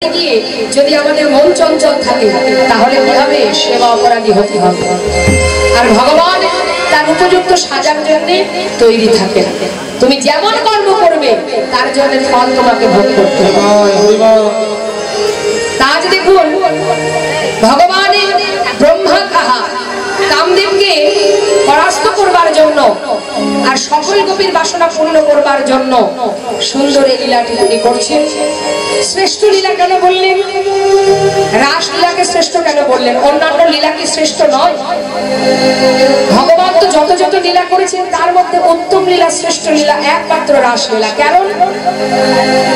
গিয়ে যদি আমাদের মন চঞ্চল থাকে তাহলে কি হবে? সেবা অপরাধী হতে হবে। আর ভগবান তার উপযুক্ত সাজার জন্য তৈরি থাকে। তুমি যেমন কর্ম করবে তার জন্য ফল তোমাকে ভোগ করতে হবে। আজ দেখুন ভগবানের ব্রহ্মা কাহা কামদেবকে পরাস্ত করবার জন্য আর সকল গোপীর বাসনা পূর্ণ করবার জন্য সুন্দর এই লীলাটি তিনি করছেন। শ্রেষ্ঠ লীলা কেন বললেন? রাস লীলাকে শ্রেষ্ঠ কেন বললেন? অন্যান্য লীলা কি শ্রেষ্ঠ নয়? ভগবান তো যত যত লীলা করেছেন তার মধ্যে উত্তম লীলা, শ্রেষ্ঠ লীলা একমাত্র রাস লীলা। কারণ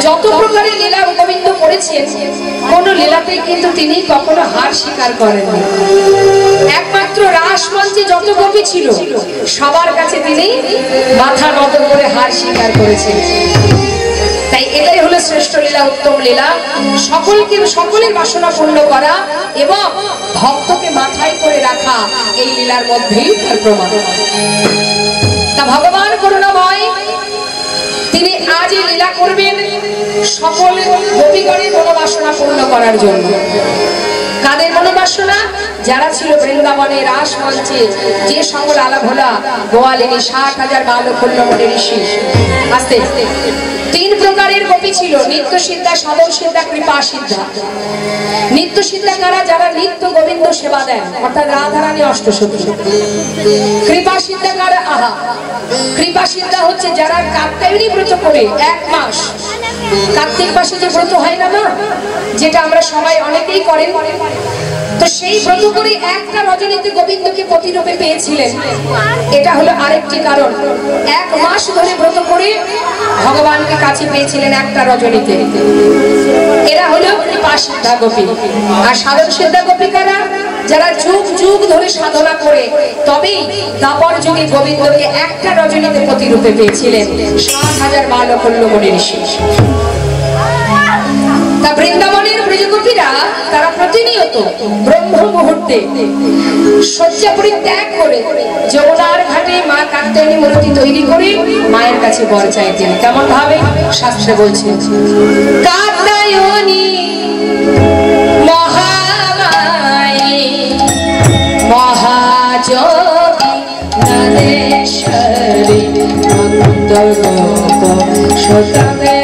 যত প্রকারের লীলা গোবিন্দ করেছেন কোন লীলাতেই কিন্তু তিনি কখনো হার স্বীকার করেননি। একমাত্র রাস মঞ্চে যত গোপী ছিল সবার কাছে তিনি মাথা নত করে হার স্বীকার করেছেন। তাই এটাই হলো শ্রেষ্ঠ লীলা, উত্তম লীলা। সকলের বাসনা পূর্ণ করা এবং ভক্তকে মাথায় করে রাখা এই লীলার মধ্যেই তার প্রমাণ। তা ভগবান করুণাময় তিনি আজ এই লীলা করবেন সকল গোপীগণের মনোবাসনা পূর্ণ করার জন্য। কাদের মনোবাসনা? যারা ছিল বৃন্দাবনে রাস মঞ্চে যে সকল আলাভোলা গোয়ালিনী 60,000 বালখল্যমণি ঋষি। আস্তে তিন প্রকারের গোপী ছিল, নিত্য সিদ্ধা, সাধন সিদ্ধা, কৃপা সিদ্ধা। নিত্য সিদ্ধা কারা? যারা নিত্য গোবিন্দ সেবা দেন, অর্থাৎ রাধারানী অষ্টসখী। কৃপা সিদ্ধা কারা? আহা, কৃপা সিদ্ধা হচ্ছে যারা কাত্যায়নী ব্রত করে 1 মাস, কার্তিক মাসে যে ব্রত হয় না মা, যেটা আমরা সবাই অনেকেই করেন, তো সেই ব্রত করে একটা রজনীতে গোবিন্দকে প্রতিরূপে পেয়েছিলেন। এটা হলো আরেকটি কারণ। 1 মাস ধরে ব্রত করে ভগবানকে কাছে পেয়েছিলেন একটা রজনীতে। এরা হলো কৃপা সিদ্ধা গোপী। আর সাধন সিদ্ধা গোপী কারা? যারা যুগ যুগ ধরে সাধনা করে তবেই দাপর যুগে গোবিন্দকে একটা রজনীতে প্রতিরূপে পেয়েছিলেন 60,000 বালখল্যমণি ঋষি। তা বৃন্দাবনের ব্রজগোপীরা তারা প্রতিনিয়ত ব্রহ্ম মুহূর্তে শয্যা পরিত্যাগ করে যমুনার ঘাটে মা কাত্যায়নী মূর্তি তৈরি করে মায়ের কাছে বর চাইতেন। কেমন ভাবে? শাস্ত্রে বলছে কাত্যায়নী মহামায়ী মহাযোগী নন্দেশ্বরী নন্দগোপ সতবে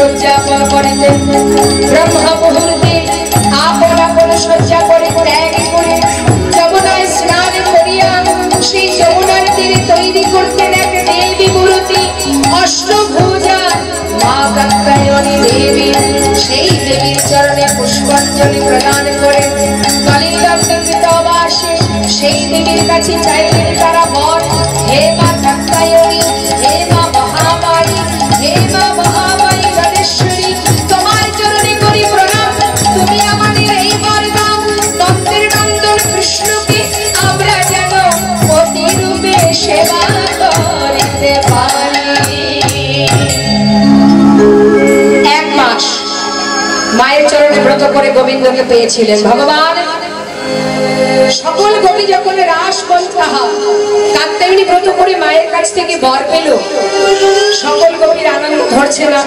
উদযাপন করিতেন। ব্রহ্ম মুহূর্তে আপন আপন শয্যা করে ত্যাগ করে যমুনায় স্নান করিয়া সেই যমুনার তীরে তৈরি করতেন এক দেবী মূর্তি, অষ্টভুজা মা কাত্যায়নী দেবী। সেই দেবীর চরণে পুষ্পাঞ্জলি প্রদান করে কালিন্দকৃত বাসে সেই দেবীর কাছে চাইলেন তারা বর। হে মা কাত্যায়নী, হে মা মহামায়ী, হে মা মহামায়ী গণেশ্বরী, তোমার চরণে করি প্রণাম। তুমি আমাদের এই বর দাও, নন্দের নন্দন কৃষ্ণকে আমরা যেন প্রতিরূপে সেবা করিতে পারি। 1 মাস মায়ের চরণে ব্রত করে গোবিন্দকে পেয়েছিলেন ভগবান। সকল গোপী যখন রাস মঞ্চা কাত্যায়নী ব্রত করে মায়ের কাছ থেকে বর পেল, সকল গোপীর আনন্দ ধরছে না।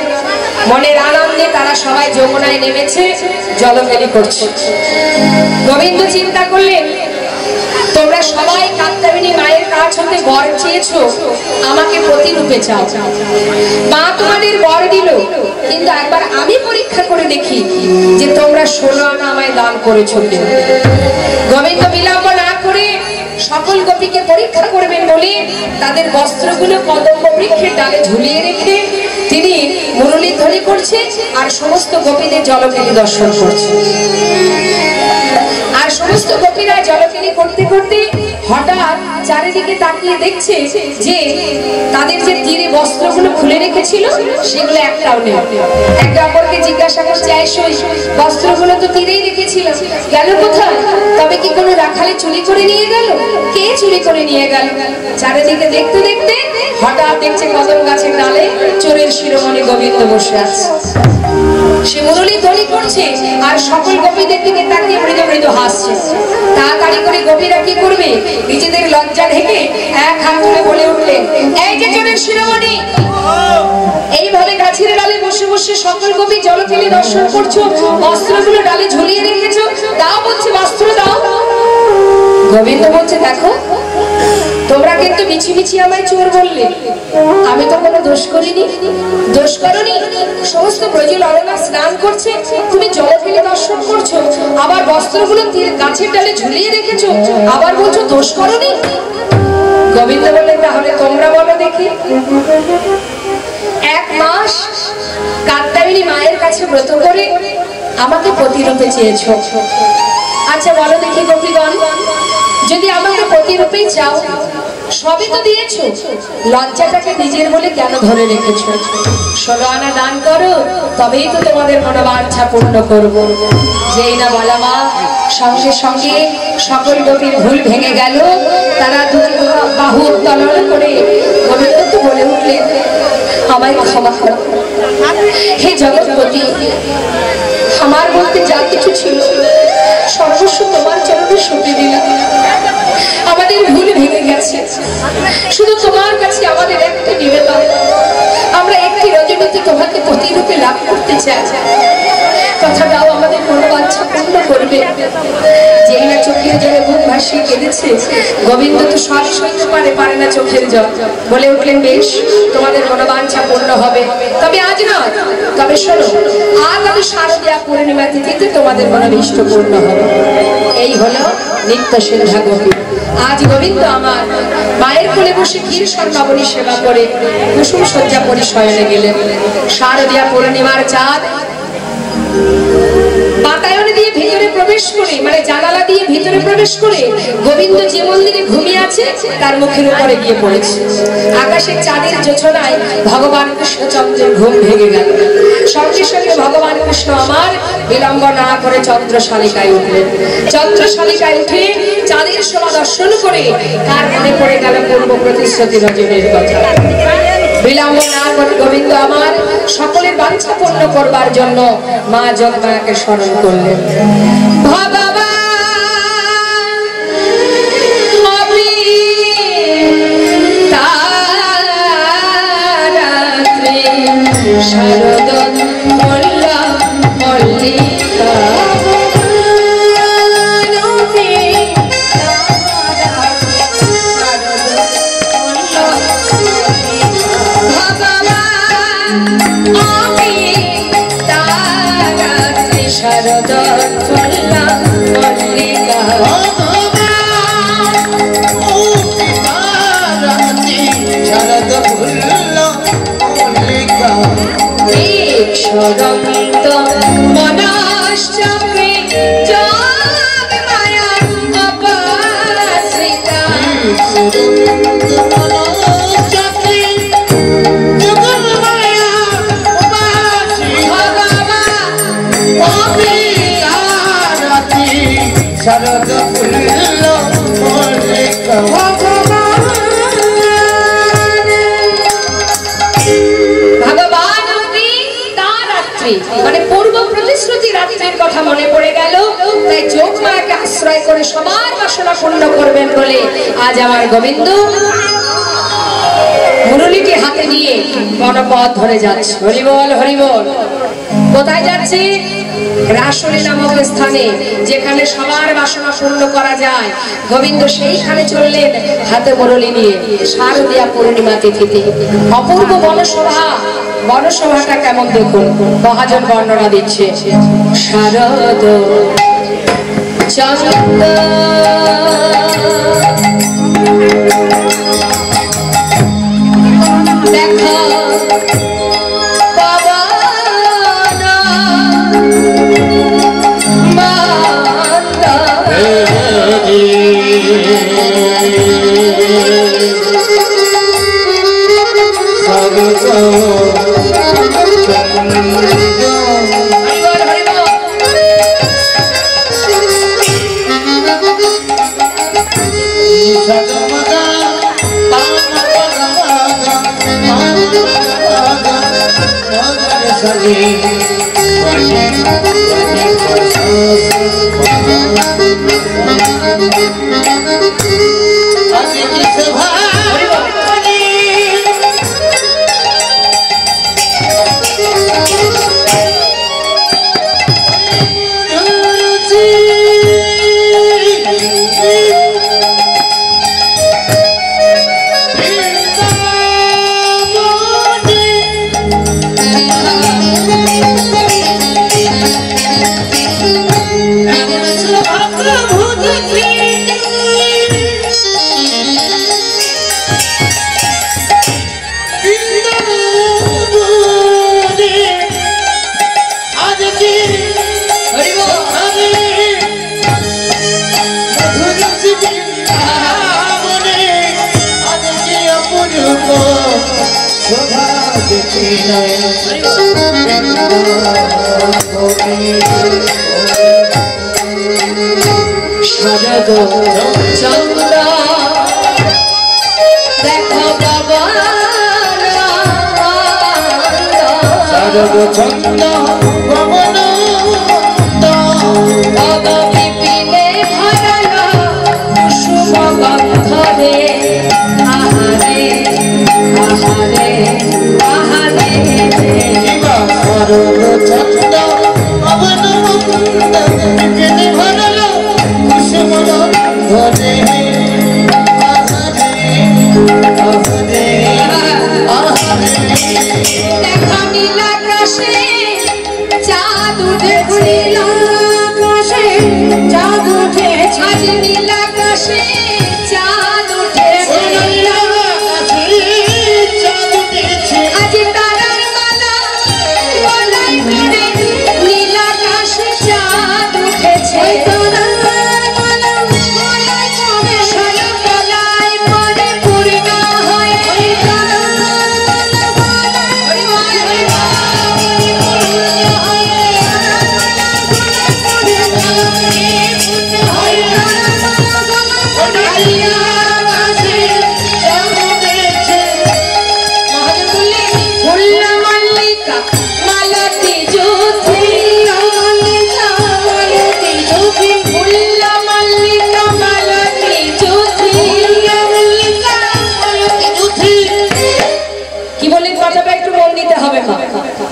মনের আনন্দে তারা সবাই যমুনায় নেমেছে, জলকেলি করছে। গোবিন্দ চিন্তা করলেন তোমরা সবাই কাত্যায়নী মায়ের কাছ নির্বাচনে বর চেয়েছো, আমাকে প্রতিরূপে চাও। মা তোমাদের বর দিল, কিন্তু একবার আমি পরীক্ষা করে দেখি যে তোমরা 16 আনা আমায় দান করেছো কিনা। গোবিন্দ বিলম্ব না করে সকল গোপীকে পরীক্ষা করবেন বলে তাদের বস্ত্রগুলো কদম্ব বৃক্ষের ডালে ঝুলিয়ে রেখে তিনি মুরলীধ্বনি করছে আর সমস্ত গোপীদের জলকেলি দর্শন করছে। আর সমস্ত গোপীরা জলকেলি করতে করতে হঠাৎ চারিদিকে তাকিয়ে দেখছে যে তাদের যে তীরে বস্ত্রগুলো খুলে রেখেছিল সেগুলো একটাও নেই। একে অপরকে জিজ্ঞাসা করছে, বস্ত্রগুলো তো তীরেই রেখেছিল, গেল কোথায়? তবে কি কোনো রাখালে চুরি করে নিয়ে গেল? কে চুরি করে নিয়ে গেল? চারিদিকে দেখতে দেখতে হঠাৎ দেখছে কদম গাছের ডালে চোরের শিরোমণি গোবিন্দ বসে আছে। সে মুরলী ধ্বনি করছে আর সকল গোপীদের দিকে তাকিয়ে মৃদু মৃদু হাসছে। তাড়াতাড়ি করে গোপীরা কি করবে? নিজেদের লজ্জা ঢেকে এক হাত তুলে বলে উঠলেন, এই যে চোরের শিরোমণি, এইভাবে গাছের ডালে বসে বসে সকল গোপী জলকেলি দর্শন করছো, বস্ত্রগুলো ডালে ঝুলিয়ে রেখেছো, দাও বলছে বস্ত্র দাও। গোবিন্দ বলছে, দেখো তোমরা কিন্তু মিছি মিছি আমায় চোর বললে, আমি তো কোনো দোষ করিনি। দোষ করনি, সমস্ত ব্রজ ললনা স্নান করছে, তুমি জলকেলি দর্শন করছো, আবার বস্ত্রগুলো গাছের ডালে ঝুলিয়ে রেখেছো, আবার বলছো দোষ করনি। গোবিন্দ বললেন, তাহলে তোমরা বলো দেখি। 1 মাস কাত্যায়নী মায়ের কাছে ব্রত করে আমাকে প্রতিরূপে চেয়েছো। আচ্ছা বলো দেখি গোপীগণ, যদি আমাকে প্রতিরূপেই চাও, সবই তো দিয়েছো, লজ্জাটাকে নিজের বলে কেন ধরে রেখেছো? 16 আনা দান করো, তবেই তো তোমাদের মনোবাঞ্ছা পূর্ণ করবো। যেই না বলা মা, সঙ্গে সঙ্গে সকল গোপীর ভুল ভেঙে গেল। তারা দুই বাহু উত্তোলন করে গোবিন্দ তো বলে উঠলেন, আমায় ক্ষমা করো হে জগৎপতি, আমার বলতে যা কিছু ছিল সর্বস্ব তোমার চরণে সঁপে দিলাম। আমাদের ভুল ভেঙে গেছে, শুধু তোমার কাছে আমাদের একটা নিবেদন, আমরা একটি রজনীতে তোমাকে প্রতিরূপে লাভ করতে চাই। কথা দাও আমাদের মনোবাঞ্ছা পূর্ণ করবে। যেই না চোখের জলে বুক ভাসিয়ে কেঁদেছে, গোবিন্দ তো সব সইতে পারে না চোখের জল। বলে উঠলেন, বেশ, তোমাদের মনোবাঞ্ছা পূর্ণ হবে, তবে আজ নয়, তবে শোনো, আজ আমি শারদীয়া পূর্ণিমা তিথিতে তোমাদের মনোভীষ্ট পূর্ণ হবে। এই হলো নিত্য সিদ্ধা গোপী। আজ গোবিন্দ আমার মায়ের কোলে বসে ক্ষীর স্বর্ণাবলী সেবা করে কুসুম শয্যা পরিশয়নে গেলেন। শারদীয়া পূর্ণিমার চাঁদ বাতায়ন দিয়ে ভিতরে প্রবেশ করে, মানে জানালা দিয়ে ভিতরে প্রবেশ করে গোবিন্দ যে মন্দিরে ঘুমিয়ে আছে তার মুখের উপরে গিয়ে পড়েছে। আকাশের চাঁদের জোছনায় ভগবান কৃষ্ণচন্দ্রের ঘুম ভেঙে গেল। সঙ্গে সঙ্গে ভগবান কৃষ্ণ আমার বিলম্ব না করে চন্দ্রশালিকায় উঠলেন। চন্দ্রশালিকায় উঠে চাঁদের শোভা দর্শন করে তার মনে পড়ে গেল পূর্ব প্রতিশ্রুতি রজনীর কথা। বিলম্ব না করে গোবিন্দ আমার সকলের বাঞ্ছা পূর্ণ করবার জন্য মা জগমায়াকে স্মরণ করলেন। মানে পূর্ব প্রতিশ্রুতি রাত্রির কথা মনে পড়ে গেল। তাই যোগমায়াকে আশ্রয় করে সবার বাসনা পূর্ণ করবেন বলে আজ আমার গোবিন্দ মুরলীটি হাতে নিয়ে বনপথ ধরে যাচ্ছে। হরিবল হরিবল। কোথায় যাচ্ছে? রাসলী নামক স্থানে, যেখানে সবার বাসনা পূর্ণ করা যায়। গোবিন্দ সেইখানে চললেন হাতে মুরলি নিয়ে শারদীয়া পূর্ণিমা তিথিতে। অপূর্ব বনসভা, বনসভাটা কেমন দেখুন, মহাজন বর্ণনা দিচ্ছে। শারদ চন্দ দেখা শারদ চন্দ্র দেখো বাবা, শারদ চন্দ্র ভবন বিপিনে ভরালো শুভ গন্ধরে। আহারে আহারে আহারে শারদ চন্দ্র ভবন বিপিনে ভরালো শুভ গন্ধরে। আহারে আহারে দেখা নীলাকাশে চাঁদ উঠেছে, আকাশে চাঁদ উঠেছে, আজ নীলাকাশে চাঁদ উঠেছে, আজ তারার মালা গলায় পড়ে নীলাকাশে চাঁদ উঠেছে।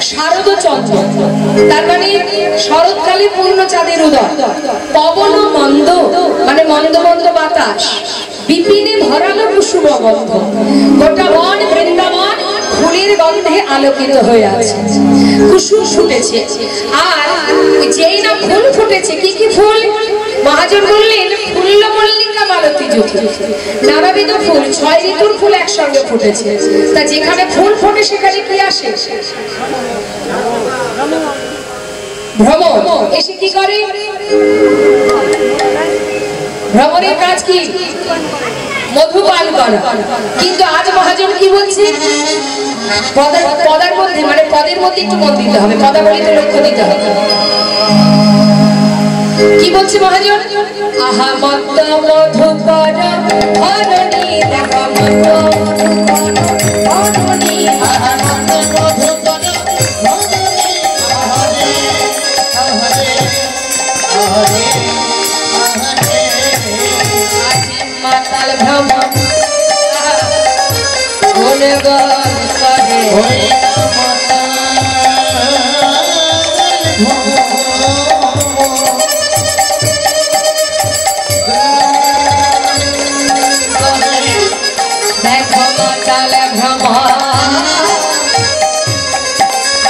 শারদ চন্দ্র তার মানে শরৎকালে পূর্ণ চাঁদের উদয়, পবন মন্দ মানে মন্দ মন্দ বাতাস, বিপিনে ভরালো কুসুম গন্ধ, গোটা বন বৃন্দাবন ফুলের গন্ধে আলোকিত হয়ে আছে, কুসুম ফুটেছে। আর যেই না ফুল ফুটেছে, কি কি ফুল? মহাজন বললেন ফুল্ল মল্লিকা মালতী জ্যোতি, নানাবিধ ফুল, 6 ঋতুর ফুল একসঙ্গে ফুটেছে। তা যেখানে ফুল ফোটে সেখানে কি আসে? ভ্রমর এসে কি করে? ভ্রমরের কাজ কি? মধু পান করা। কিন্তু আজ মহাজন কি বলছে? পদার মধ্যে মানে পদের মধ্যে একটু মন দিতে হবে, পদাবলিতে লক্ষ্য দিতে হবে। কি বলছে মহাজন? আহা মত মধুকর হরণী, দেখো মত মধুকর হরণী, আহা মত মধুকর হরণী, আহারে আহারে আহারে আহারে আজি মাতাল ভ্রমর গুণগান করে, দেখো মাতাল ভ্রমর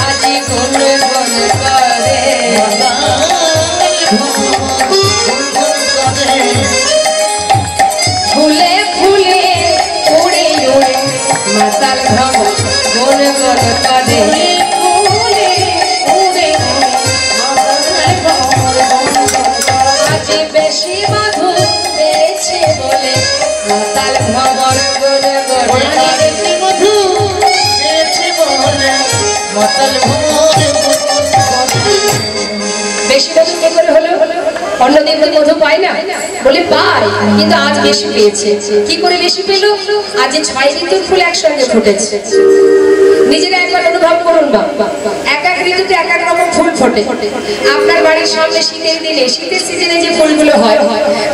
আজি গুণ গুণ করে ফুলে ফুলে উড়ে উড়ে মাতাল ভ্রমর গুণ গুণ করে আজি বেশি মধু পেয়েছে বলে মাতাল ভ্রমর গুণ গুণ করে মধু পেয়েছে বলে মাতাল ভ্রমর বেশি মধু কি করে হলো অন্যদিন তো মধু পায় না বলে পায় কিন্তু আজ বেশি পেয়েছে কি করে বেশি পেল আজ 6 ঋতুর ফুল একসঙ্গে ফুটেছে নিজেরা একবার অনুভব করুন বাবা এক এক ঋতুতে এক এক রকম ফুল ফোটে আপনার বাড়ির সামনে শীতের দিনে শীতের সিজনে যে ফুলগুলো হয়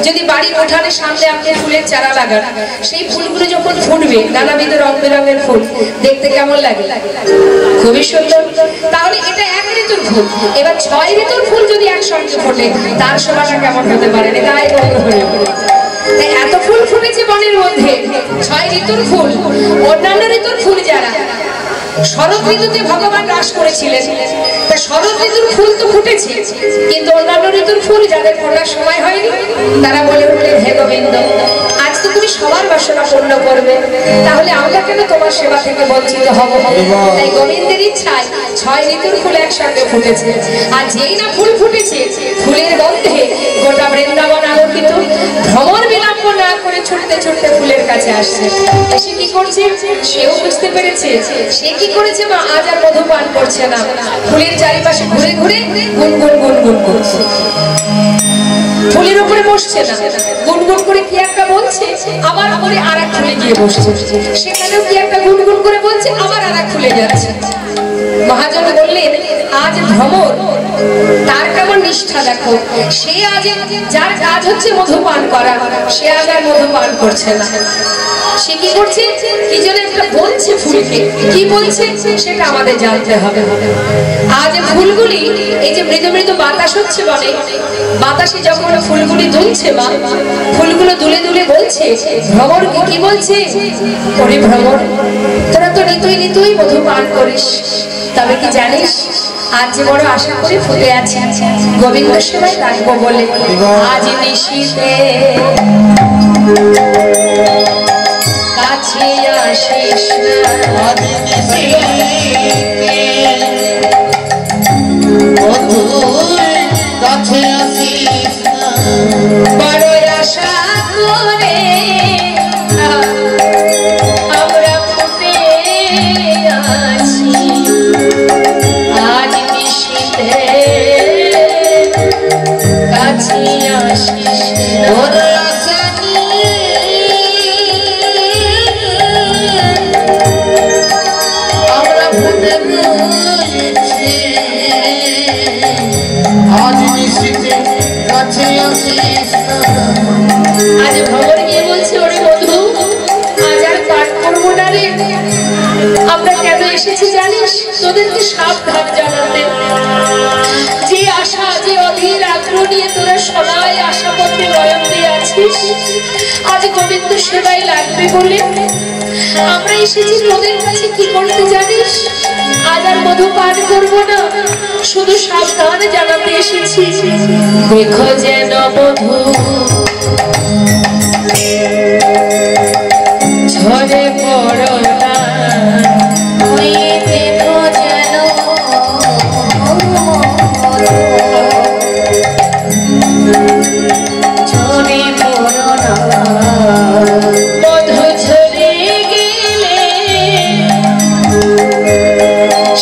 যদি বাড়ির উঠানের সামনে আপনি ফুলের চারা লাগান সেই ফুলগুলো যখন ফুটবে নানাবিধ রং বেরঙের ফুল দেখতে কেমন লাগে খুবই সুন্দর তাহলে এটা এক ঋতুর ফুল এবার 6 ঋতুর ফুল যদি একসঙ্গে ফোটে তার শোভাটা কেমন হতে পারে তাই তাই এত ফুল ফুটেছে বনের মধ্যে 6 ঋতুর ফুল অন্যান্য ঋতুর ফুল যারা শরৎ ঋতুতে ভগবান রাস করেছিলেন তা শরৎ ঋতুর ফুল তো ফুটেছে কিন্তু অন্যান্য ঋতুর ফুল যাদের ফোটার সময় হয়নি তারা বলে উঠলেন হে গোবিন্দ আজ তো তুমি সবার বাসনা পূর্ণ করবে তাহলে আমরা কেন তোমার সেবা থেকে বঞ্চিত হব তাই গোবিন্দের ইচ্ছায় 6 ঋতুর ফুল একসঙ্গে ফুটেছে আর যেই না ফুল ফুটেছে ফুলের গন্ধে গোটা বৃন্দাবন আলোকিত ভ্রমর বিলম্ব না করে ছুটতে ছুটতে ফুলের কাছে আসছে এসে কি করছে সেও বুঝতে পেরেছে সে কি করেছে মা আজ আর মধু পান করছে না ফুলের চারিপাশে ঘুরে ঘুরে গুনগুন গুনগুন করছে ফুলের উপরে বসছে না গুনগুন করে কি একটা বলছে আবার পরে আরেক ফুলে গিয়ে বসছে সেখানেও কি একটা গুনগুন করে বলছে আবার আরেক ফুলে যাচ্ছে মহাজন বললেন আজ ভ্রমর তার কেমন নিষ্ঠা দেখো সে আজ যার কাজ হচ্ছে মধু পান করা সে আজ আর মধু পান করছে না সে কি করছে কি যেন একটা বলছে ফুলকে কি বলছে সেটা আমাদের জানতে হবে আজ ফুলগুলি এই যে মৃদু মৃদু বাতাস হচ্ছে বলে বাতাসে যখন ফুলগুলি দুলছে মা ফুলগুলো দুলে দুলে বলছে ভ্রমর কি বলছে ওরে ভ্রমর তোরা তো নিতুই মধু পান করিস তবে কি জানিস আজ যে বড় আশা করে ফুটে আছে গোবিন্দ সেবায় রাখবো বলে আজ নিশীথে কাছে আসিস আজ নিশীথে মধু কাছে আসিস বড় আশা করে আমরা ফুটে আছি আজ নিশীথে কাছে আসিস ওরে আশা আমরা ফুটে রয়েছি আজ নিশীথে কাছে আসিস আজ ভ্রমর গিয়ে বলছে ওরে মধু আজ আর পাঠ করবো না রে আমরা কেন এসেছি জানিস তোদেরকে সাবধান জানাতে যে আশা যে অধীর আগ্রহ নিয়ে তোরা সবাই আশা করতে নয়ন দিয়ে আছিস আজ গোবিন্দ সেবাই লাগবে বলে আমরা এসেছি তোদের কাছে কি করতে জানিস আজ আর মধু পান করবো না শুধু সাবধান জানাতে এসেছি দেখো যেন মধু ঝরে পড়ো না ওই দেখো যেন ঝরে পড়ো না মধু ঝরে গেলে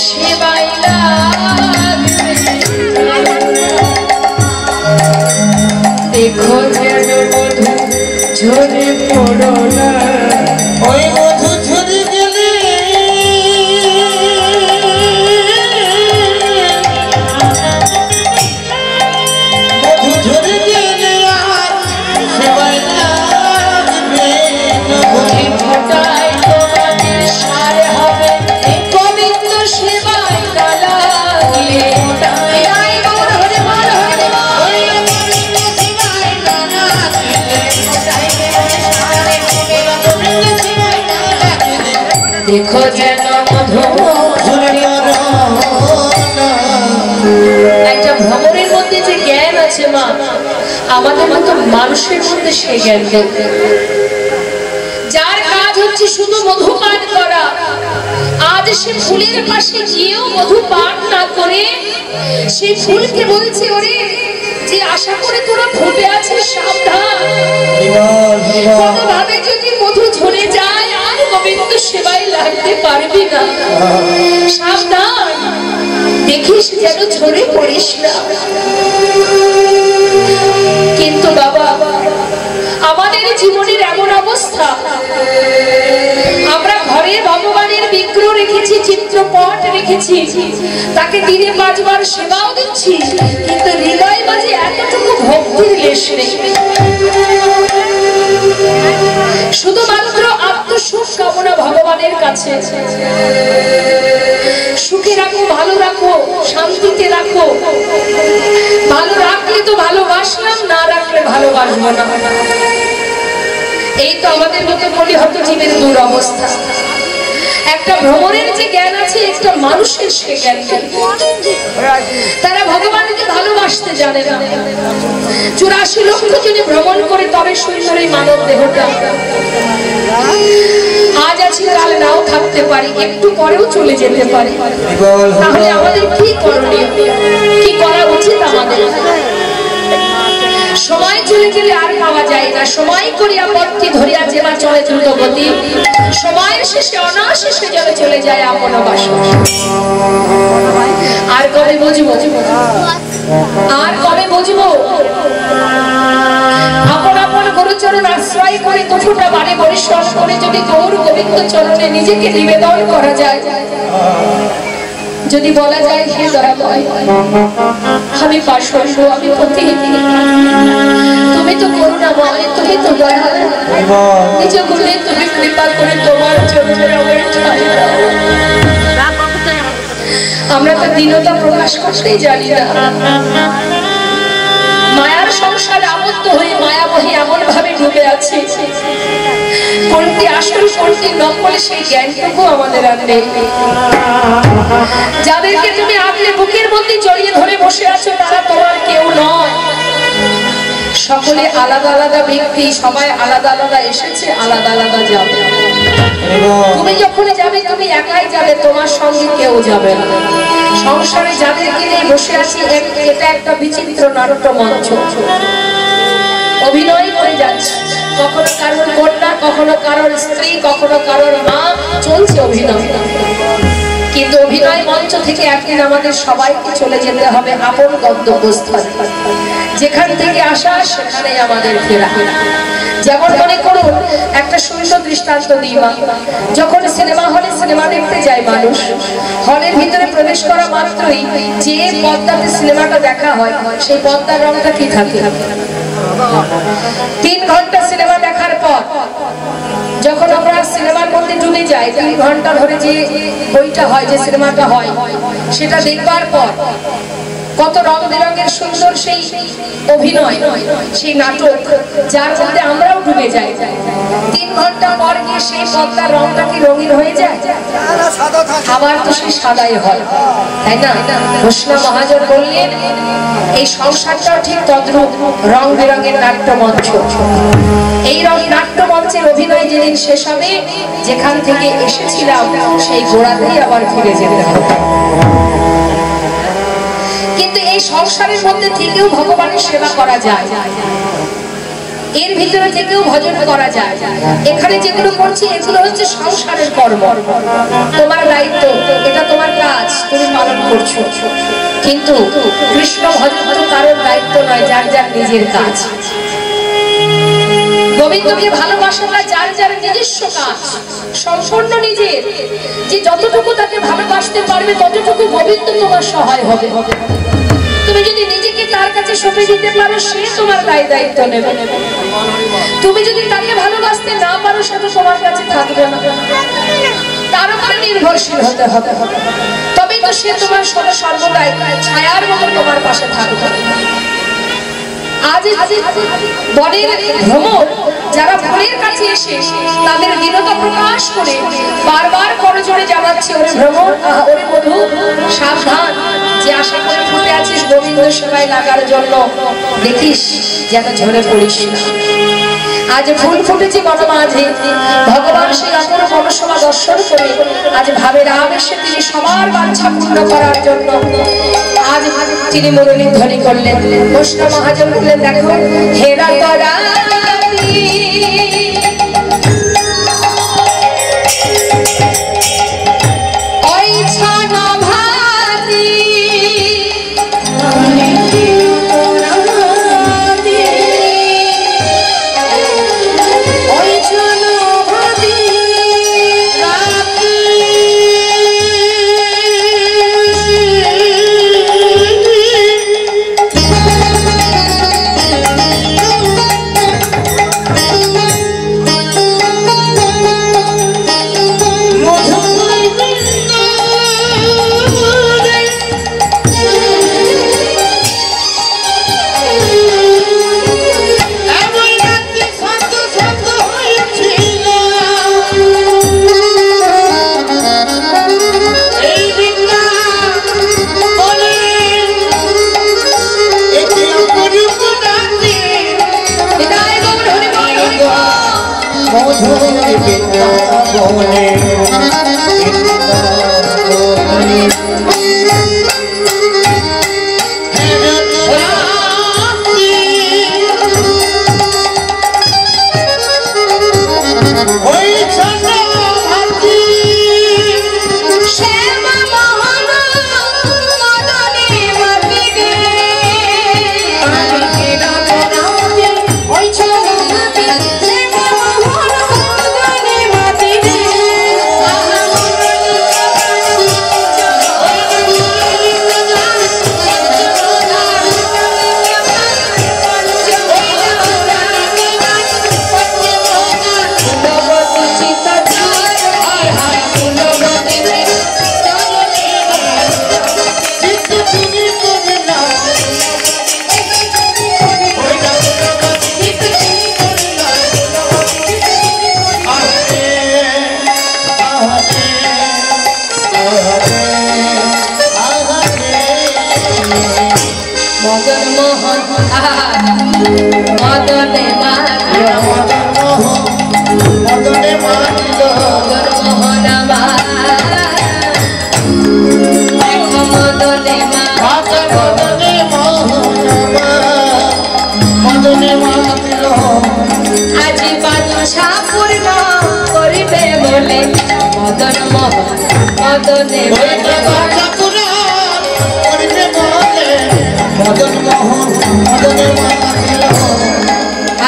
সেবাই লাগবে দেখো যেন মধু ঝরে পড়ো না ওই মধু ঝরে গেলে মধু ঝরে গেলে আর সেবাই লাগবে না ওই ফোঁটায় তোমাদের সার হবে গোবিন্দ সেবায় না লাগলে দেখো যেন একটা ভ্রমণের মধ্যে যে জ্ঞান আছে মা, আমাদের মতো মানুষের মধ্যে সেই জ্ঞান নেই। যার কাজ হচ্ছে শুধু মধু পান করা, আজ সে ফুলের পাশে গিয়েও মধু পান না করে সেই ফুলকে বলছে, ওরে যে আশা করে তোরা ফুটে আছিস সাবধান, কোনোভাবে যদি মধু ঝরে যায় আর গোবিন্দ সেবায় লাগতে পারবি না, সাবধান, দেখিস যেন ঝরে পড়িস না। কিন্তু বাবা, আমাদের জীবনের এমন অবস্থা, আমরা ঘরে ভগবানের বিগ্রহ রেখেছি, চিত্রপট রেখেছি, তাকে দিনে 5 বার সেবাও দিচ্ছি, কিন্তু হৃদয় মাঝে এতটুকু ভক্তির লেশ নেই। শুধুমাত্র আত্মসুখ কামনা ভগবানের কাছে। সুখে রাখো, ভালো রাখো, শান্তিতে রাখো। ভালো রাখলে তো ভালোবাসলাম, না রাখলে ভালোবাসবো না। এই তো আমাদের মতো বলি হতো জীবের দুরবস্থা। একটা ভ্রমণের যে জ্ঞান আছে, একটা মানুষের সে জ্ঞান নেই। তারা ভগবানকে ভালোবাসতে জানে না। 84 লক্ষ যদি ভ্রমণ করে তবে সুন্দর এই মানব দেহটা। আজ আছি কাল নাও থাকতে পারি, একটু পরেও চলে যেতে পারি। তাহলে আমাদের কি করণীয়, কি করা উচিত আমাদের? সময় চলে গেলে আর পাওয়া যায় না। সময় করিয়া পথটি ধরিয়া যেবা চলে দ্রুত গতি, সময়ের শেষে অনাশেষে যেন চলে যায় আপন বাসা। আর কবে বুঝবো, আর কবে বুঝবো? আপন আপন গুরুচরণ আশ্রয় করে দুটোটা বারে পরিশ্রম করে যদি গৌর গোবিন্দ চরণে নিজেকে নিবেদন করা যায়, যদি বলা যায়, হে দয়াময়, আমি পাষণ্ড, আমি প্রতিহিতি, তুমি তো করুণাময়, তুমি তো দয়াল, নিজ গুণে তুমি কৃপা করে তোমার চরণে আমার ঠাঁই দাও। আমরা তো দীনতা প্রকাশ করতেই জানি না। মায়ার সংসারে আবদ্ধ হয়ে মায়াবহী এমন ভাবে ডুবে আছে, কোনটি আসল কোনটি নকল সেই জ্ঞানটুকু আমাদের আর নেই। যাদেরকে তুমি আগলে বুকের মধ্যে জড়িয়ে ধরে বসে আছো, তারা তোমার কেউ নয়। সকলে আলাদা আলাদা ব্যক্তি, সবাই আলাদা আলাদা এসেছে, আলাদা আলাদা যাবে। তুমি যখন যাবে তুমি একাই যাবে, তোমার সঙ্গে কেউ যাবে না। সংসারে যাদেরকে নিয়ে বসে আছি, এটা একটা বিচিত্র নাট্য মঞ্চ। অভিনয় করে যাচ্ছে, কখনো কারোর কন্যা, কখনো কারোর স্ত্রী, কখনো কারোর মা, চলছে অভিনয়। কিন্তু অভিনয় মঞ্চ থেকে একদিন আমাদের সবাইকে চলে যেতে হবে আপন গন্তব্যস্থলে। যেখান থেকে আসা সেখানে আমাদের ফেরা। যেমন মনে করুন, একটা সুন্দর দৃষ্টান্ত দিই মা। যখন সিনেমা হলে সিনেমা দেখতে যায় মানুষ, হলের ভিতরে প্রবেশ করা মাত্রই যে পর্দাতে সিনেমাটা দেখা হয়, সেই পর্দার রংটা কি থাকে? 3 ঘন্টা সিনেমা দেখার পর যখন আমরা সিনেমার মধ্যে ডুবে যাই, 3 ঘন্টা ধরে যে বইটা হয়, যে সিনেমাটা হয়, সেটা দেখবার পর কত রং বেরঙের সুন্দর সেই অভিনয়, সেই নাটক, যার মধ্যে আমরাও ডুবে যাই। 3 ঘন্টা পর গিয়ে সেই পর্দার রংটা কি রঙিন হয়ে যায়? আবার তো সেই সাদাই হয়, তাই না? কৃষ্ণ মহাজন বললেন, এই সংসারটাও ঠিক তদ্রূপ রং বেরঙের নাট্যমঞ্চ। এই নাট্যমঞ্চের অভিনয় যেদিন শেষ হবে, যেখান থেকে এসেছিলাম সেই গোড়াতেই আবার ফিরে যেতে হবে। কিন্তু এই সংসারের মধ্যে থেকেও ভগবানের সেবা করা যায়, এর ভিতরে থেকেও ভজন করা যায়। এখানে যেগুলো করছি এগুলো হচ্ছে সংসারের কর্ম, তোমার দায়িত্ব, এটা তোমার কাজ, তুমি পালন করছো। কিন্তু কৃষ্ণ ভজন তো কারোর দায়িত্ব নয়, যার যার নিজের কাজ। গোবিন্দকে ভালোবাসাটা যার যার নিজস্ব কাজ, সম্পূর্ণ নিজের। যে যতটুকু তাকে ভালোবাসতে পারবে ততটুকু গোবিন্দ তোমার সহায় হবে। তুমি যদি নিজেকে তার কাছে সঁপে দিতে পারো, সে তোমার দায় দায়িত্ব নেবে। তুমি যদি তাকে ভালোবাসতে না পারো, সে তো তোমার কাছে থাকবে না, তার উপরে নির্ভরশীল হতে হবে। তবেই তো সে তোমার সর্বদাই ছায়ার মতো তোমার পাশে থাকবে। আজ বনের ভ্রমর যারা ফুলের কাছে এসে তাদের দীনতা প্রকাশ করে বারবার করজোড়ে জানাচ্ছে, ওরে ভ্রমণ, ওরে মধু, সাবধান, যে আশা করে ফুটে আছিস গোবিন্দ সেবায় লাগার জন্য, দেখিস যেন ঝরে পড়িস না। আজ ফুল ফুটেছে বনমাঝে, ভগবান সেই অপর মনসভা দর্শন করে আজ ভাবের আবেশে তিনি সবার বাঞ্ছা পূর্ণ করার জন্য আজ তিনি মুরলী ধ্বনি করলেন। কৃষ্ণ মহাজন বললেন, দেখো হেরা করা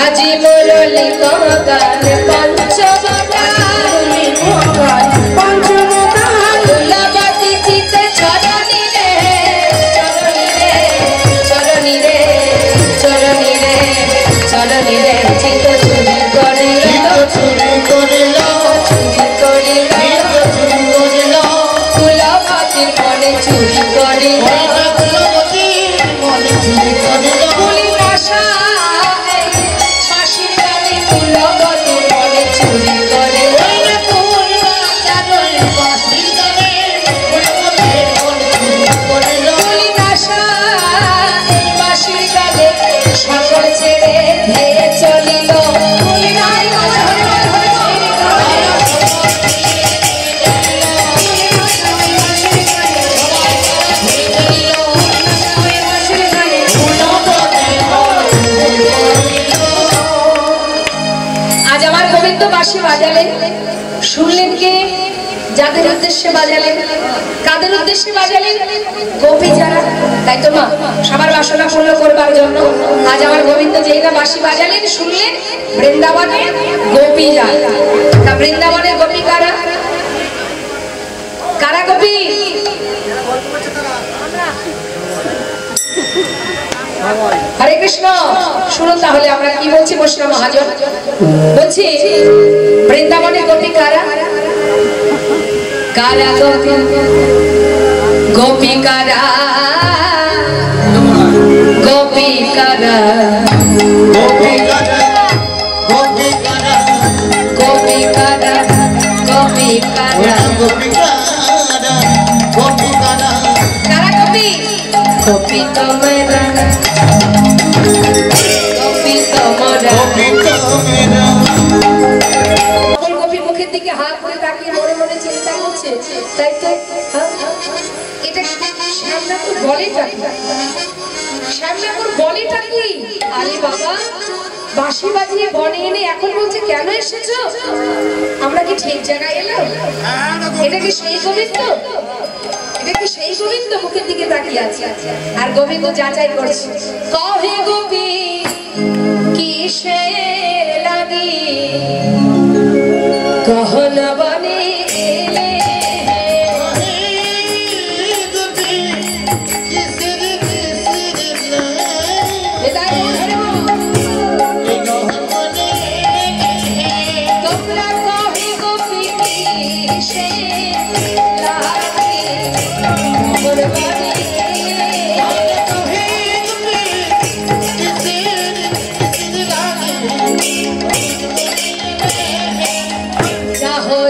আজি মুরলি কগান পঞ্চমদান দুলাবাতি চিতে চরণী রে চরণী রে চরণী রে চরণী রে চিত চুরি করিল দুলাবাতির মনে চুরি করিল বাঁশি বাজালেন, শুনলেন কে? যাদের উদ্দেশ্যে বাজালেন। কাদের উদ্দেশ্যে বাজালেন? গোপী যারা, তাই তো মা, সবার বাসনা পূর্ণ করবার জন্য আজ আমার গোবিন্দ যেই না বাঁশি বাজালেন, শুনলেন বৃন্দাবনে গোপী যারা। তা বৃন্দাবনের গোপী কারা? কারা গোপী? হরে কৃষ্ণ। শুনুন তাহলে আমরা কি বলছি। বৈষ্ণব মহাজন বলছি, বৃন্দাবনের গোপী কারা? কারা গোপী? গোপী কারা? গোপী কারা? গোপী কারা? গোপী কারা? গোপী গোপিকারা গোপিকারা কারা গোপী গোপী তোমরা গোপী তোমরা গোপী তোমরা গোপী মুখের দিকে হাত করে তাকিয়ে মনে মনে চিন্তা করছে তাই তো এটা শ্যামনাপুর বলেটা শ্যামনাপুর বলেটা কি আরে বাবা বাঁশি বাজিয়ে বনে এনে এখন বলছে কেন এসেছো আমরা কি ঠিক জায়গায় এলাম এটা কি সেই গোবিন্দ এটা কি সেই গোবিন্দ মুখের দিকে তাকিয়ে আছে আর গোবিন্দ যাচাই করছে কহে গোপী কিসে লাগি কহন বনে এলে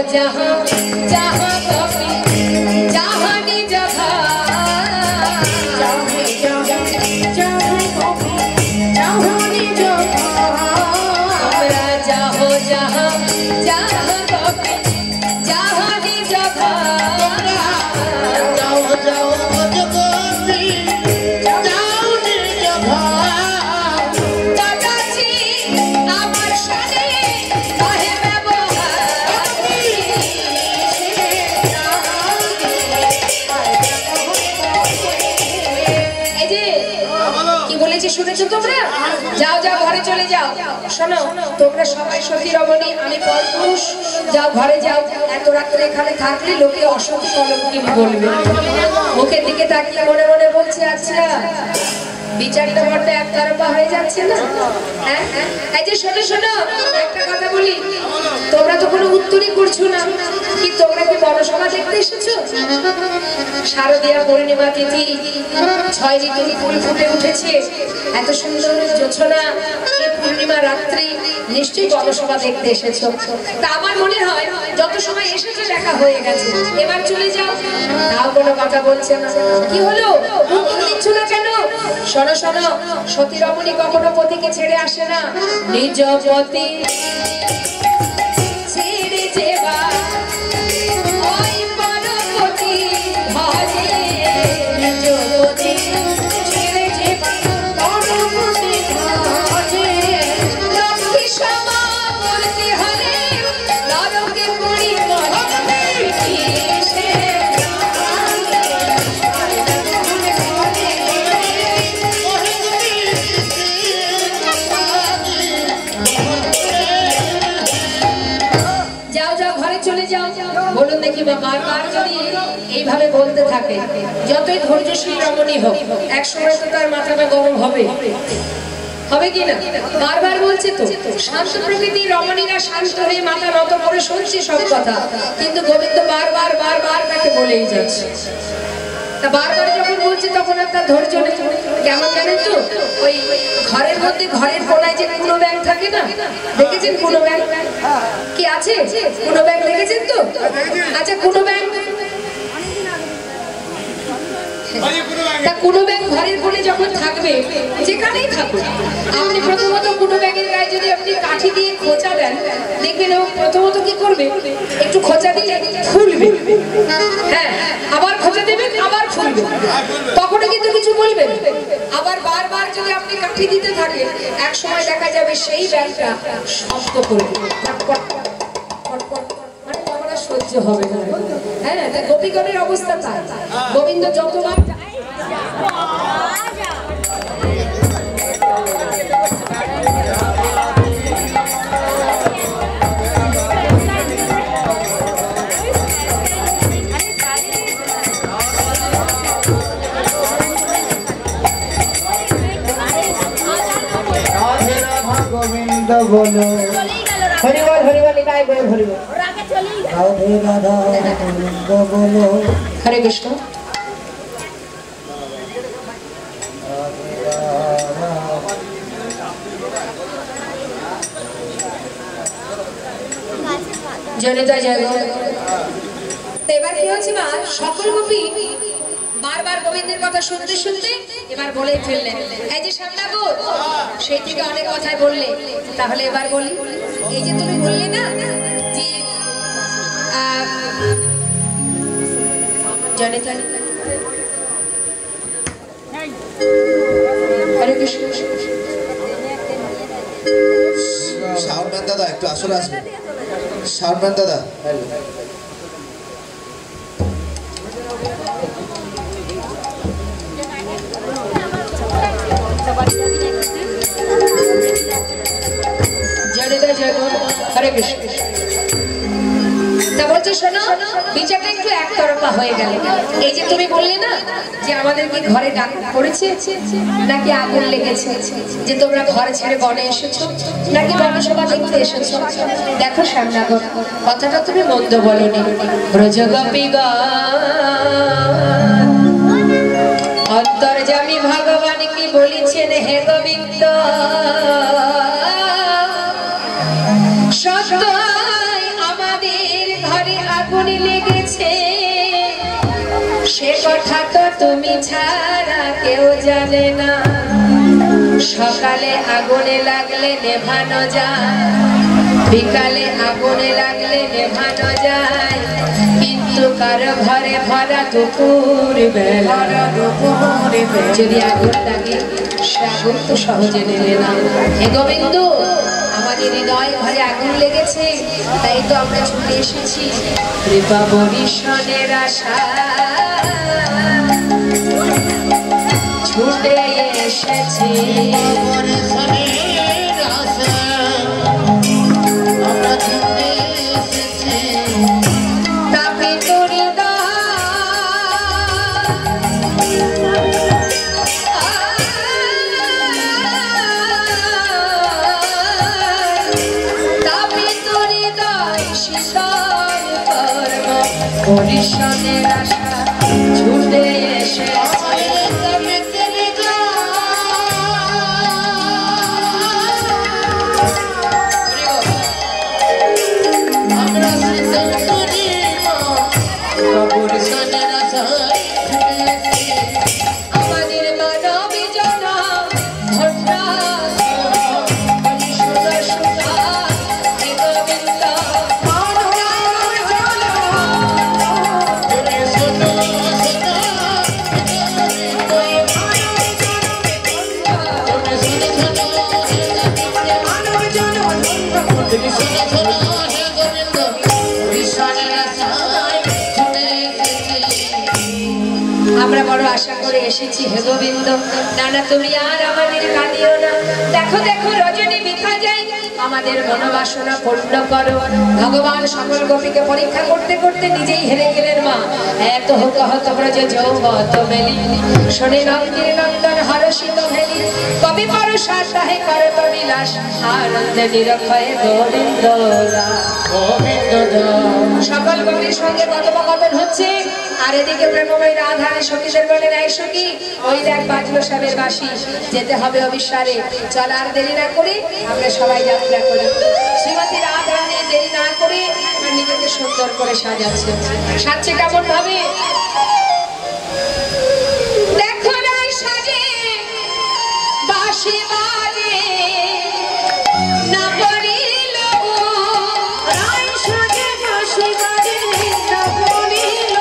जहाँ जहाँ कभी जहाँ नी जगह जहाँ नी जगह हमरा जाहो जहाँ जहाँ कभी जहाँ नी जगह जाओ जाओ जगती जाओ नी जगह दादाजी আমার সাথে কাহে শুনেছো তোমরা যাও যাও ঘরে চলে যাও শোনো তোমরা সবাই সতী রমণী আমি পরপুরুষ যাও ঘরে যাও এত রাত্রে এখানে থাকলে লোকে অসতী কলঙ্কিনী বলবে মুখের দিকে তাকিয়ে মনে মনে বলছে আচ্ছা বিচারটা বড্ড একতরফা হয়ে যাচ্ছে না হ্যাঁ এই যে শোনো শোনো একটা কথা বলি তোমরা তো কোনো উত্তরই করছো না কি তোমরা কি বনসভা দেখতে এসেছো শারদীয়া পূর্ণিমা তিথি 6 ঋতুর ফুল ফুটে উঠেছে এত সুন্দর জোছনা এই পূর্ণিমা রাত্রি নিশ্চয়ই বনসভা দেখতে এসেছো তা আমার মনে হয় যত সময় এসেছো দেখা হয়ে গেছে এবার চলে যাও তাও কোনো কথা বলছে না কি হলো উত্তর দিচ্ছ না কেন শোনো শোনো সতী রমণী কখনো পতিকে ছেড়ে আসে না নিজ পতি ছেড়ে যেবা ওই পরপতি ভজে নিজ পতি ছেড়ে যেবা পরপতি ভজে লক্ষ্মী সমা মূর্তি হরে নরকে পড়ি মরে কিসে বলুন দেখি বারবার যদি এইভাবে বলতে থাকে যতই ধৈর্যশীল রমণী হোক একসময় তো তার মাথাটা গরম হবে হবে কি না বারবার বলছে তো শান্ত প্রকৃতির রমণীরা শান্ত হয়ে মাথা নত করে শুনছে সব কথা কিন্তু গোবিন্দ বারবার বারবার তাকে বলেই যাচ্ছে তা বারবার যখন বলছে তখন আর তার ধৈর্য নেই কেমন জানেন তো ওই ঘরের মধ্যে ঘরের কোনায় যে কুনো ব্যাগ থাকে না দেখেছেন কুনো ব্যাগ কি আছে কুনো ব্যাগ দেখেছেন তো আচ্ছা কুনো ব্যাগ তা কুনো ব্যাগ ঘরের কোণে যখন থাকবে যেখানেই থাকুক আপনি প্রথমত কুনো ব্যাগের গায়ে যদি আপনি কাঠি দিয়ে খোঁচা দেন দেখবেন ও প্রথমত কি করবে একটু খোঁচা দিলে ফুলবে হ্যাঁ আবার খোঁচা দেবেন আবার ফুলবে তখন কিন্তু কিছু বলবেন আবার বারবার যদি আপনি কাঠি দিতে থাকেন এক সময় দেখা যাবে সেই ব্যাগটা শব্দ করবে ফটফট ফটফট মানে আমরা সহ্য হবে না হ্যাঁ গোপীগণের অবস্থা তাই গোবিন্দ যতবার গোবিন্দ বলো হরিবল হরিবল নিতাই গৌর হরিবল রাধে রাধা গোবিন্দ বলো হরে কৃষ্ণ জনিতা জয় তো এবার কি হচ্ছে মা, সকল গোপী বারবার গোবিন্দের কথা শুনতে শুনতে এবার বলে ফেললেন, এই যে শ্যামনগর সেই থেকে অনেক কথাই বললে, তাহলে এবার বলি, এই যে তুমি বললে না যে জানে জানে হরে কৃষ্ণ। সাউন্ডম্যান দাদা একটু আসলে আসবে, সাউন্ডম্যান দাদা। হরে কৃষ্ণ। তা বলছে শোনো, বিচারটা একটু একতরফা হয়ে গেল। এই যে তুমি বললে না যে আমাদের কি ঘরে ডাক পড়েছে নাকি আগুন লেগেছে, যে তোমরা ঘর ছেড়ে বনে এসেছো নাকি বনসভা দেখতে এসেছো। দেখো শ্যামনগর, কথাটা তুমি মন্দ বলনি। অন্তর্যামী ভগবান কি বলেছেন, হে গোবিন্দ সত্যই আমাদের ঘরে আগুন লেগেছে, সে কথা তো তুমি ছাড়া কেউ জানে না। সকালে আগুনে লাগলে নেভানো যায়, বিকালে আগুনে লাগলে নেভানো যায়, কিন্তু কারো ঘরে ভরা দুপুর বেলা যদি আগুন লাগে সে আগুন তো সহজে নেবে না। হে গোবিন্দ, আমাদের হৃদয় ঘরে আগুন লেগেছে, তাই তো আমরা ছুটে এসেছি কৃপা বরিশনের আশা, ছুটে এসেছি তাপি তোর বরিশনের আশা ছুটে এসে আমাদের মানবী জনা ঘটনা আমরা বড় আশা করে এসেছি। হে গোবিন্দ, নানা তুমি আর আমাদের কাঁদিও না। দেখো দেখো রজনী বিথা যায়, আমাদের মনোবাসনা পূর্ণ করো। ভগবান সকল গোপীকে পরীক্ষা করতে করতে নিজেই হেরে গেলেন মা। এত হত ব্রজ যৌবত মেলি, শোনে নন্দির নন্দন হরষিত ভেলি, কবি পরশা সাহে করত বিলাস, আনন্দে নিরক্ষয়ে গোবিন্দ গোবিন্দ। সকল গোপীর সঙ্গে কথোপকথন হচ্ছে, আর এদিকে প্রেমময় রাধা সখীদের বলেন, এই সখী ওই দেখ বাজলো সবের বাসি, যেতে হবে অবিশ্বারে, চল আর দেরি না করে আমরা সবাই যাত্রা করি। শ্রীমতী রাধা রানী দেরি না করে আর নিজেকে সুন্দর করে সাজাচ্ছে। সাজছে কেমন ভাবে দেখো না, সাজে বাসি বাজে না পড়িল, রায় সাজে বাসি বাজে না পড়িল।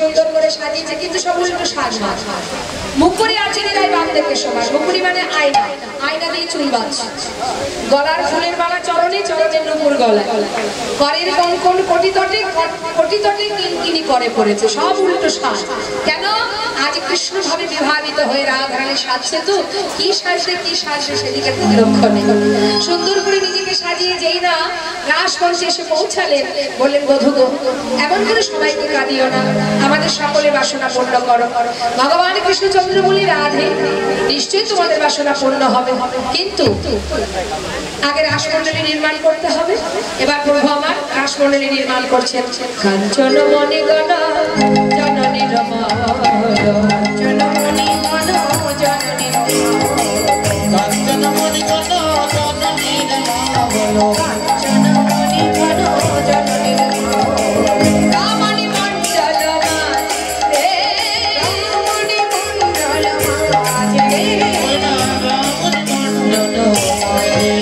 সুন্দর করে সাজিয়েছে, কিন্তু সব উল্টো সাজা। মুখুরি আছে নিরাই বামদেরকে সবার। মুখুরি মানে আয়না, আয়না দিয়ে চুল বাঁধছে, গলার ফুলের মালা চরণে, চরণের নুপুর গলায়, করের কঙ্কন কোটি তটে কিনকিনি করে পড়েছে, সব উল্টো সাজ। কেন? আজ কৃষ্ণ ভাবে বিভাবিত হয়ে রাধারানী সাজছে, তো কি সাজছে সেদিকে লক্ষ্য নেই। সুন্দর করে নিজেকে সাজিয়ে যেই না রাসমঞ্চে এসে পৌঁছালেন, বললেন বধূ গো, এমন করে সবাইকে কাঁদিও না, আমাদের সকলের বাসনা পূর্ণ করো। ভগবান কৃষ্ণচন্দ্র বলি, রাধে নিশ্চয়ই তোমাদের বাসনা পূর্ণ হবে, কিন্তু আগে রাসমণ্ডলী নির্মাণ করতে হবে। এবার প্রভু আমার রাসমণ্ডলী নির্মাণ করছেন। কাঞ্চন মণি গণ জননী রমা, কাঞ্চন মণি গণ জননী রমা, কাঞ্চন মণি গণ জননী রমা, কাঞ্চন মণি গণ জননী রমা, রামণি মণ্ডল রে, রামণি মণ্ডল মাঝে, রামণি মণ্ডল মাঝে,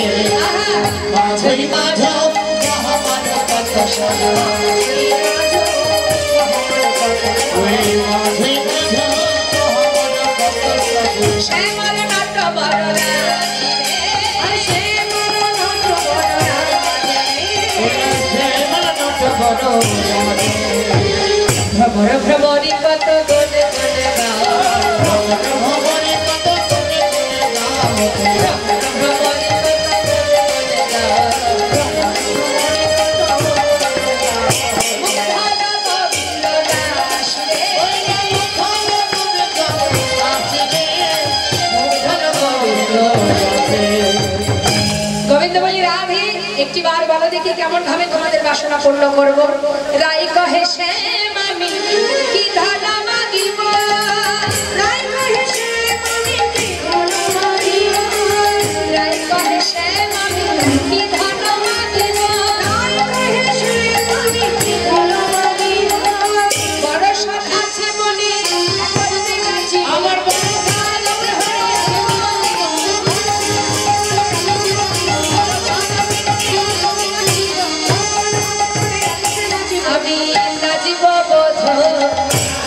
মাঝে মাধব মহামানব কৃষ্ণ, শ্যামল নাট বররা, শ্যামল নাট বররা, শ্যামল নাট বররা, ভ্রমর ভ্রমরি কত গুণ গুণ গাও, ভ্রমর ভ্রমরি কত গুণ গুণ গাও, ভ্রমর ভ্রমরি কত গুণ গুণ গাও, ভ্রমর ভ্রমরি কত গুণ গুণ গাও, মুখাল গোবিন্দ দাস রে, মুখাল গোবিন্দ দাস রে, মুখাল গোবিন্দ দাস রে। গোবিন্দ বলি, রাধে একটি বার বলো দেখি কেমন ভাবে তোমাদের বাসনা পূর্ণ করবো। রাই কহে শ্যাম আমি কি ধারা মাগিব, রাই কহে শ্যাম আমি কি ধারা মাগিব, রাই কহে শ্যাম আমি কি ধারা মাগিব, রাই কহে শ্যাম আমি কি ধারা মাগিব, বড় শখ আছে মনে করতে গেছি আমার বড় কাল আমি নাচিব বোধ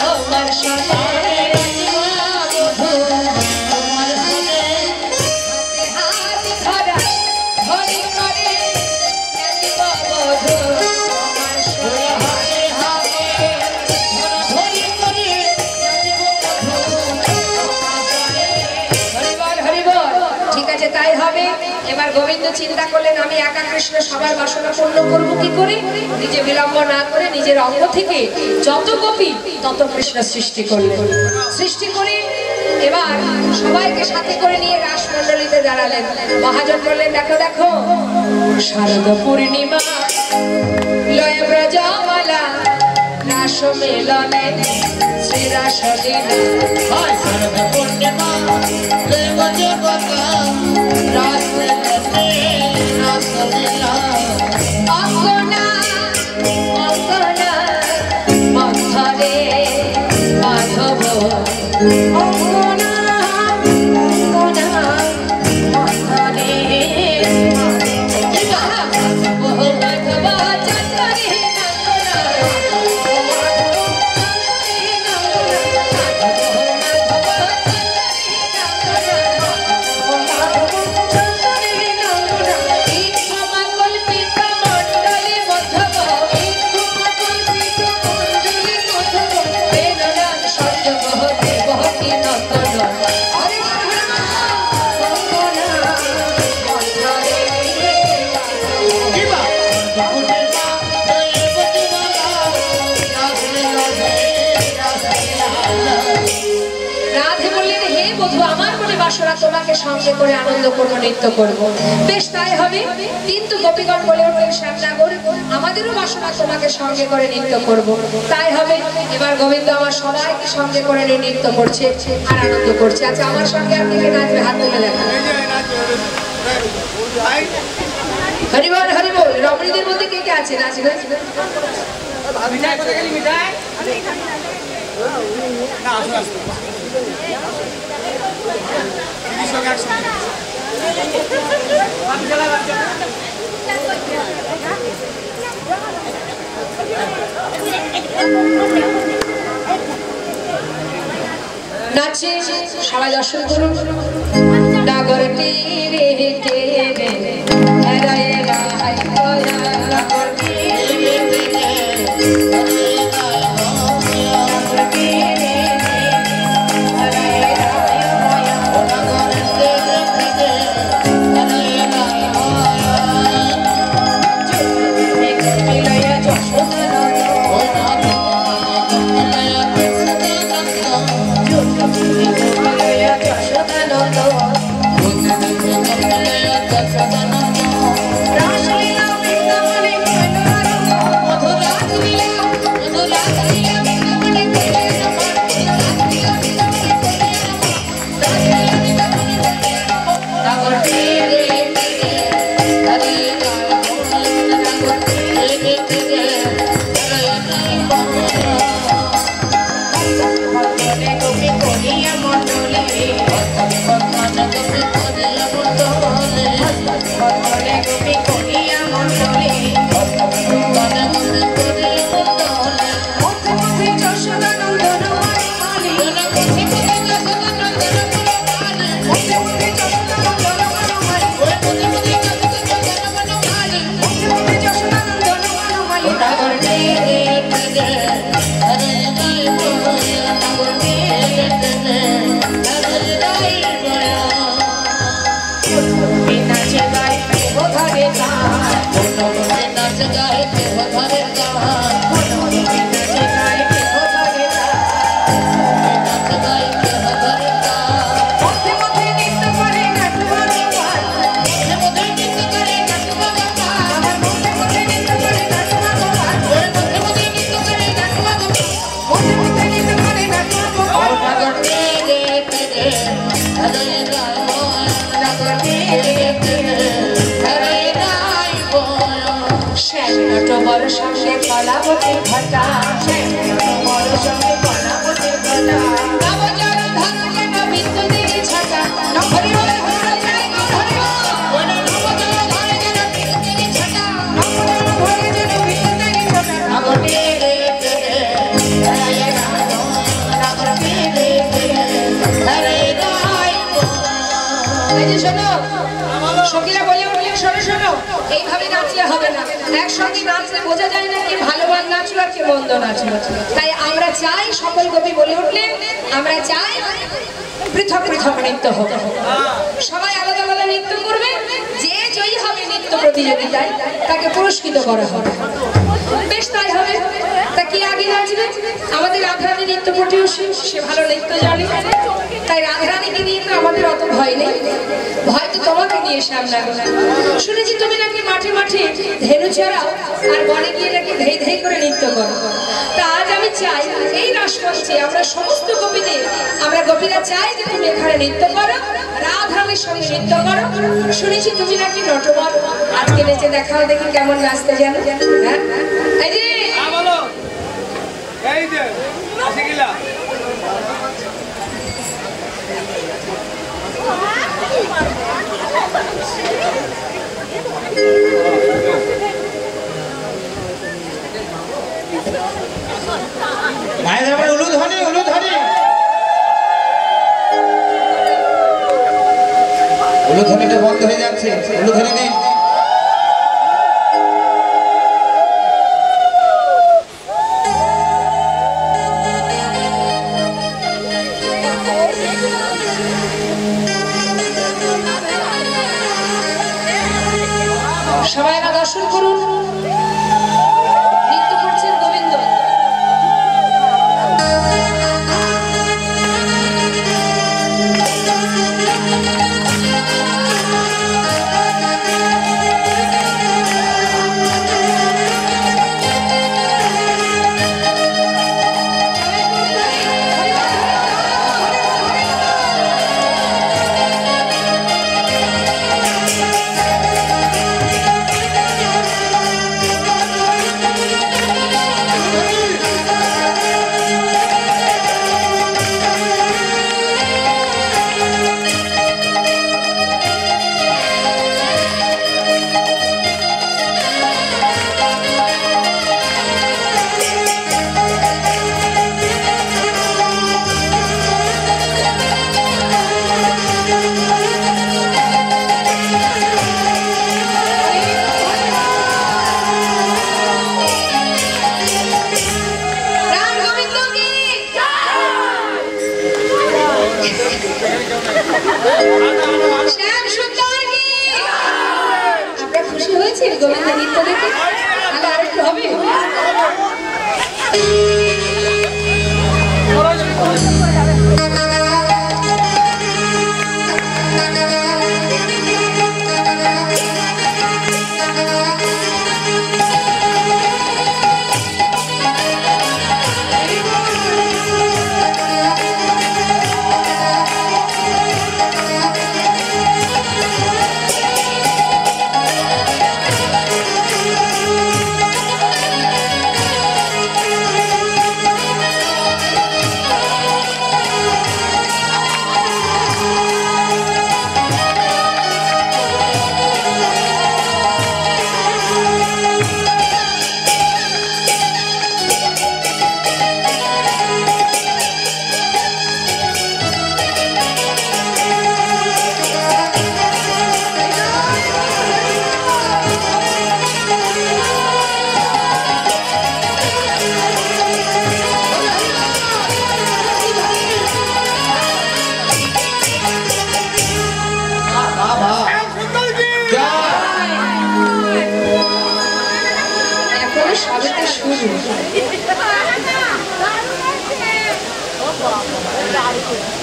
আমার সমানে, নাচিব বোধ আমার মনে, হাতে হাত ধরা ধরি করে, নাচিব বোধ আমার সমানে, হাতে ধরা ধরি করে, নাচিব বোধ আমার মনে। হরিবল হরিবল, ঠিক আছে তাই হবে। এবার গোবিন্দ চিন্তা করলেন, আমি একা কৃষ্ণ সবার বাসনা পূর্ণ করবো কি করে? নিজে বিলম্ব না করে নিজের অঙ্গ থেকে যত গোপী তত কৃষ্ণ সৃষ্টি করলেন। সৃষ্টি করে এবার সবাইকে সাথে করে নিয়ে রাসমণ্ডলীতে দাঁড়ালেন। মহাজন বললেন, দেখো দেখো শারদ পূর্ণিমা লয় ব্রজমালা, রাস সম্মেলনে শ্রীরাসলীলা হয় শারদ পূর্ণিমা দেব জগতা রাসলীলা রাসলীলা অঙ্গনা অঙ্গনা মন্থরে মাধব অঙ্গনা অঙ্গনা মন্থরে মাধব মাধব চন্দরে তোমাকে সঙ্গে করে আনন্দ করবো, নৃত্য করবো। বেশ তাই হবে, কিন্তু গোপীগণ বলে উঠলেন শ্যামনগর আমাদেরও বাসনা তোমাকে সঙ্গে করে নৃত্য করবো। তাই হবে, এবার গোবিন্দ আমার সবাইকে সঙ্গে করে নৃত্য করছে আর আনন্দ করছে। আচ্ছা আমার সঙ্গে আপনি কে নাচবে? হাত তুলে দেখা। হরিবল হরিবল। রমণীদের মধ্যে কে কে আছে নাচবে? নাচে সবাই দর্শন করুন। ডাগর তীরে তীরে রায় রায় ডাগর তীরে সখীরা বলে উঠলেন, শোনো শোনো, এইভাবে নাচলে হবে না। একসঙ্গে নাচলে বোঝা যায় না কে ভালো গান নাচলো আর কে মন্দ নাচলো। তাই আমরা চাই, সকল কবি বলে উঠলেন, আমরা চাই পৃথক পৃথক নৃত্য হবে, সবাই আলাদা আলাদা নৃত্য করবে। যে জয়ী হবে নৃত্য প্রতিযোগিতায় তাকে পুরস্কৃত করা হবে। বেশ তাই হবে। তা কি আগে নাচবে? আমাদের রাধারানী নৃত্য পটুসী, সে ভালো নৃত্য জানে। তাই রাধারানীকে নিয়ে তো আমাদের অত ভয় নেই, ভয় তো তোমাকে নিয়ে শ্যামনগর। শুনেছি তুমি নাকি মাঠে মাঠে ধেনু চড়াও আর বনে গিয়ে নাকি ধেই ধেই করে নৃত্য করো। তা আজ আমি চাই এই রাসমঞ্চে আমরা সমস্ত গোপীদের, আমরা গোপীরা চাই যে তুমি এখানে নৃত্য করো, রাধারানীর সঙ্গে নৃত্য করো। শুনেছি তুমি নাকি নটবর, আজকে নেচে দেখাও দেখি কেমন নাচতে জানো। হ্যাঁ এই যে বলো, এই যে আসে গিলা মায়ের আমার উলুধ্বনি উলুধ্বনি উলুধ্বনিটা বন্ধ হয়ে যাচ্ছে, উলুধ্বনি দিন। সবাই আমার দর্শন করুন, নৃত্য করছেন গোবিন্দ। আপনারা খুশি হয়েছেন গোবিন্দ নৃত্য দেখে? তাহলে আরেকটু হবে।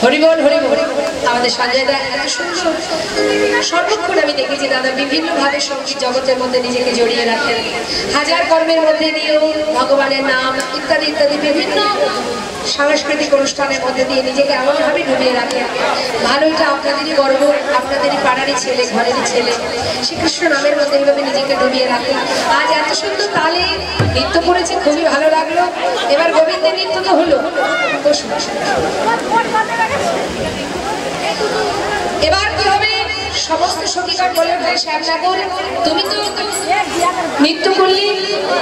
হরিবল হরিবল। আমাদের সঞ্জয় দা এত সুন্দর সর্বক্ষণ আমি দেখেছি দাদা বিভিন্নভাবে সঙ্গীত জগতের মধ্যে নিজেকে জড়িয়ে রাখেন, হাজার কর্মের মধ্যে দিয়েও ভগবানের নাম ইত্যাদি ইত্যাদি বিভিন্ন সাংস্কৃতিক অনুষ্ঠানের মধ্যে দিয়ে নিজেকে এমনভাবে ডুবিয়ে রাখেন। ভালো, এটা আপনাদেরই গর্ব, আপনাদেরই পাড়ারই ছেলে, ঘরেরই ছেলে, শ্রীকৃষ্ণ নামের মধ্যে এইভাবে নিজেকে ডুবিয়ে রাখেন। আজ এত সুন্দর তালে নৃত্য করেছে, খুবই ভালো লাগলো। এবার গোবিন্দের নৃত্য তো হলো, এবার কি হবে? সমস্ত সখীগণ বলে উঠবে, শ্যামনগর তুমি তো নৃত্য করলি,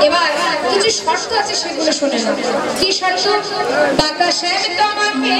এবার কিছু শর্ত আছে সেগুলো শুনে নাও। কি শর্ত? বাতাসে তোমাকে